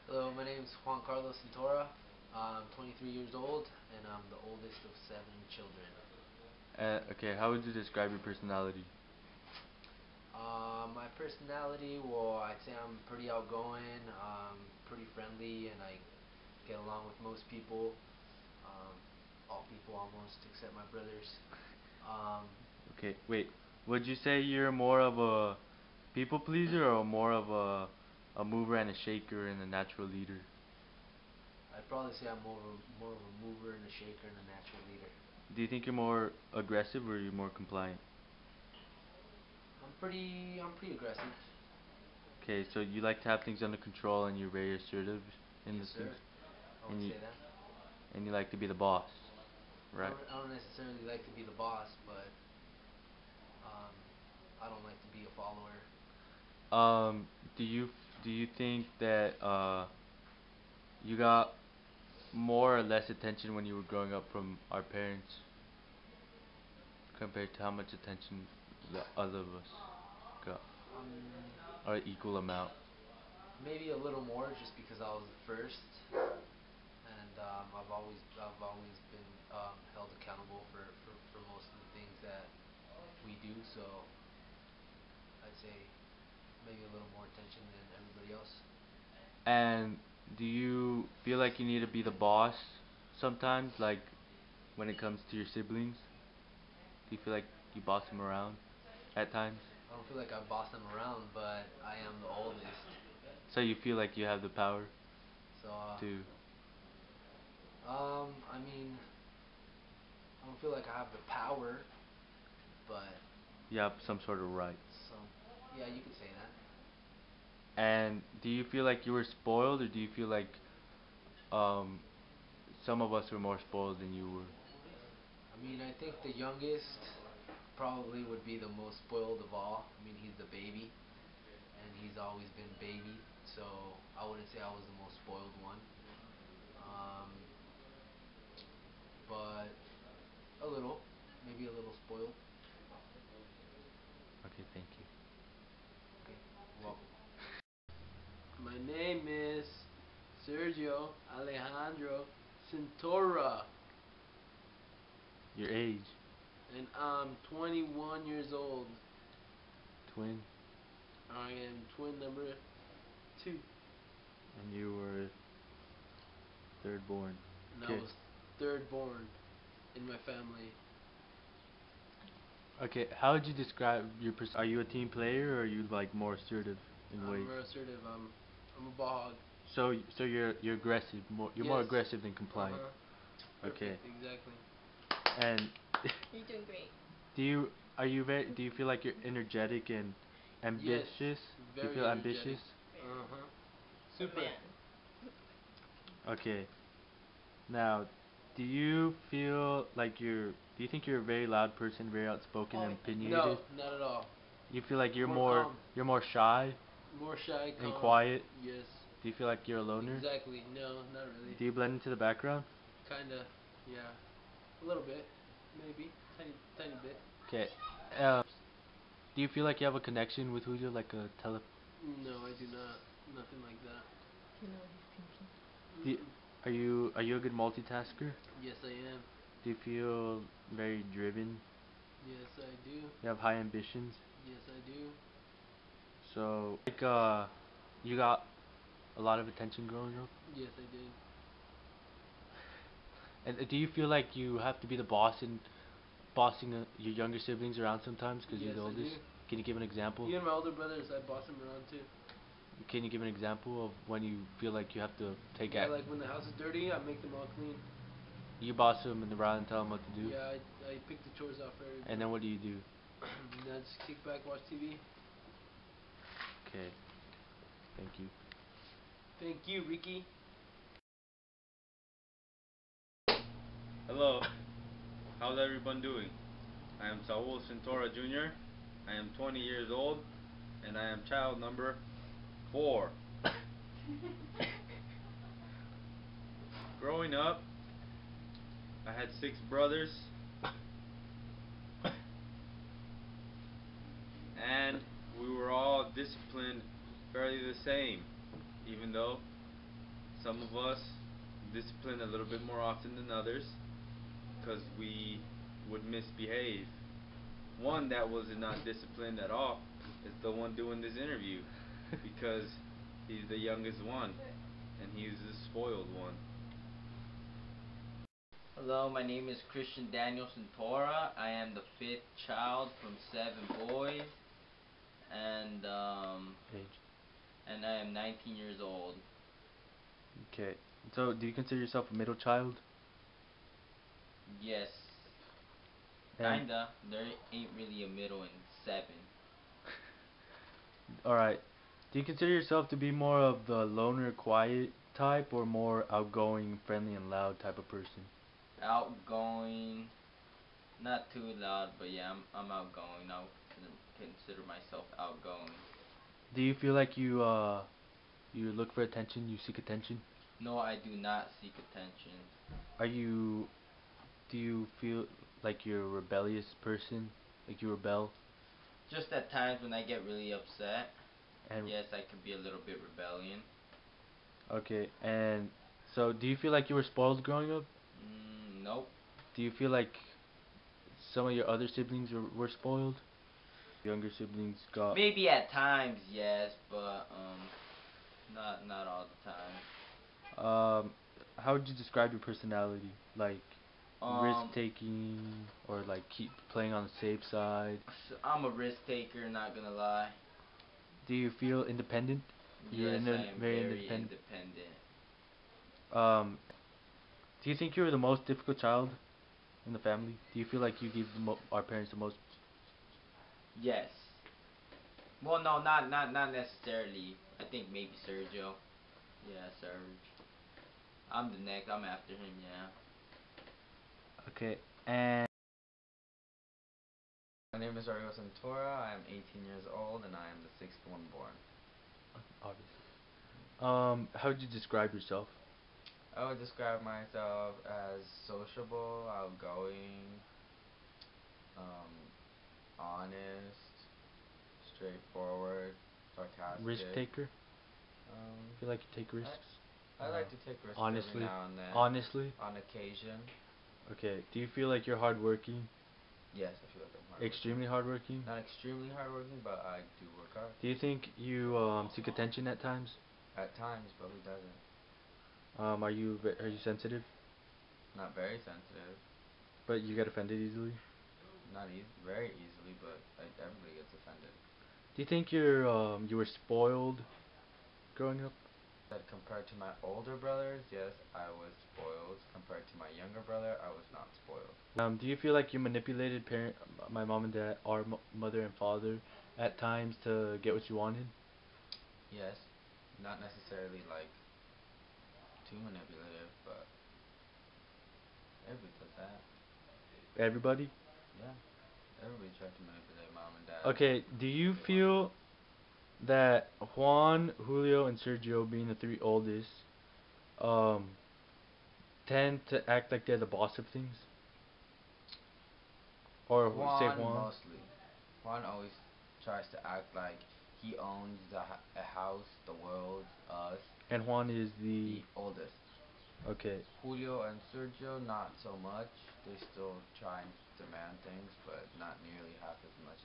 Hello, my name is Juan Carlos Santora. I'm 23 years old, and I'm the oldest of 7 children. Okay, how would you describe your personality? My personality, well, I'd say I'm pretty outgoing, pretty friendly, and I get along with most people. Um, all people almost, except my brothers. Um, Okay, wait. Would you say you're more of a people pleaser or more of a mover and a shaker and a natural leader? I'd probably say I'm more of a mover and a shaker and a natural leader. Do you think you're more aggressive or you're more compliant? I'm pretty aggressive. Okay, so you like to have things under control and you're very assertive in Yes, the sir. things, I would and you say that. and you like to be the boss, right? I don't necessarily like to be the boss, but um, I don't like to be a follower. Um, do you think that you got more or less attention when you were growing up from our parents compared to how much attention the other of us got, Um, or equal amount? Maybe a little more, just because I was the first, and I've always been held accountable for most of the things that we do. So I'd say maybe a little more attention than everybody else. And do you feel like you need to be the boss sometimes, like when it comes to your siblings? Do you feel like you boss them around at times? I don't feel like I boss them around, but I am the oldest. So you feel like you have the power So to, I mean, I don't feel like I have the power, but you have some sort of right. some, yeah, you could say that. And do you feel like you were spoiled, or do you feel like um, some of us were more spoiled than you were? I mean, I think the youngest probably would be the most spoiled of all. I mean, he's the baby, and he's always been babied, so I wouldn't say I was the most spoiled one. Um, but a little, maybe a little spoiled. Okay, thank you. Okay, you're welcome. My name is Sergio Alejandro Cintora, Your age, and I'm 21 years old. twin, I am twin number 2, and you were third born. and I Okay. was third born in my family. Okay, how would you describe your Are you a team player or are you like more assertive in I'm ways? more assertive. I'm a ball hog. So you're aggressive, you're more Yes. aggressive than Uh compliant. huh. Okay. Perfect. Exactly. And You're doing great. do you do you feel like you're energetic and Yes. ambitious? Do you Very feel energetic. ambitious? Uh huh. A Super. man. Okay. Now, do you feel like do you think you're a very loud person, very outspoken Oh, and No, opinionated? not at all. You feel like More calm. you're more shy More shy, and calm. quiet? Yes. Do you feel like you're a loner? Exactly. No, not really. Do you blend into the background? Kinda. Yeah. A little bit. Maybe. Tiny, tiny bit. Okay. Do you feel like you have a connection with Julio, like a tele? No, I do not. Nothing like that. you know he's thinking. Do you, Mm-mm. are you a good multitasker? Yes, I am. Do you feel very driven? Yes, I do. You have high ambitions. Yes, I do. So you got a lot of attention growing up. Yes, I did. And do you feel like you have to be the boss and bossing your younger siblings around sometimes because you're Yes, the I do. oldest? Can you give an example? Even my older brothers, I boss them around too. Can you give an example of when you feel like you have to take Yeah, act? like when the house is dirty, I make them all clean. You boss them in the around and tell them what to do, Yeah, I pick the chores off for and then everybody. what do you do? Then I just kick back, watch TV. Okay, thank you. Thank you, Ricky. Hello, how's everyone doing? I am Saul Centora Jr. I am 20 years old and I am child number 4. Growing up, I had 6 brothers and we were all disciplined fairly the same, even though some of us discipline a little bit more often than others because we would misbehave. One that was not disciplined at all is the one doing this interview because he's the youngest one and he's the spoiled one. Hello, my name is Christian Daniel Santora. I am the fifth child from 7 boys, and Age. and I am 19 years old. Okay. So, do you consider yourself a middle child? Yes, And kinda. There ain't really a middle in 7. alright. Do you consider yourself to be more of the loner, quiet type, or more outgoing, friendly, and loud type of person? Outgoing, not too loud, but yeah, I'm outgoing. I would consider myself outgoing. Do you feel like you look for attention, you seek attention? No, I do not seek attention. Are you do you feel like you're a rebellious person? Like you rebel? Just at times when I get really upset, And yes, I could be a little bit rebellion. okay, and so do you feel like you were spoiled growing up? Nope. Do you feel like some of your other siblings were spoiled? Younger siblings got Maybe at times, yes, but not all the time. how would you describe your personality? Like risk Um, taking or like keep playing on the safe side? I'm a risk taker, not gonna lie. Do you feel independent? You're Yes, I am very very independent. independent. Um, do you think you were the most difficult child in the family? Do you feel like you gave our parents the most? Yes. Well, no, not necessarily. I think maybe Sergio. Yeah, Serge. I'm the next. I'm after him. Yeah. Okay, and My name is Ariel Santora. I am 18 years old and I am the sixth one born. obviously, how would you describe yourself? I would describe myself as sociable, outgoing, um, honest, straightforward, Risk sarcastic. taker? Um, Feel like you take risks? I like to take risks every Honestly, now and then, honestly. on occasion. Okay. Do you feel like you're hardworking? Yes, I feel like I'm hardworking. Extremely hardworking? Not extremely hardworking, but I do work hard. Do you think you seek attention at times? At times, but who doesn't? Are you sensitive? Not very sensitive. But you get offended easily? Not very easily, but everybody gets offended. Do you think you were spoiled growing up? That compared to my older brothers, yes, I was spoiled. Compared to my younger brother, I was not spoiled. Do you feel like you manipulated my mom and dad, our mother and father, at times to get what you wanted? Yes, not necessarily like too manipulative, but everybody does that. Everybody? Yeah, everybody tries to manipulate mom and dad. Okay, do you feel that Juan, Julio, and Sergio, being the three oldest, um, tend to act like they're the boss of things? Or say Juan Juan. mostly. Juan always tries to act like he owns a house, the world, us. And Juan is The oldest. okay. Julio and Sergio, not so much. They still try and demand things, but not nearly half as much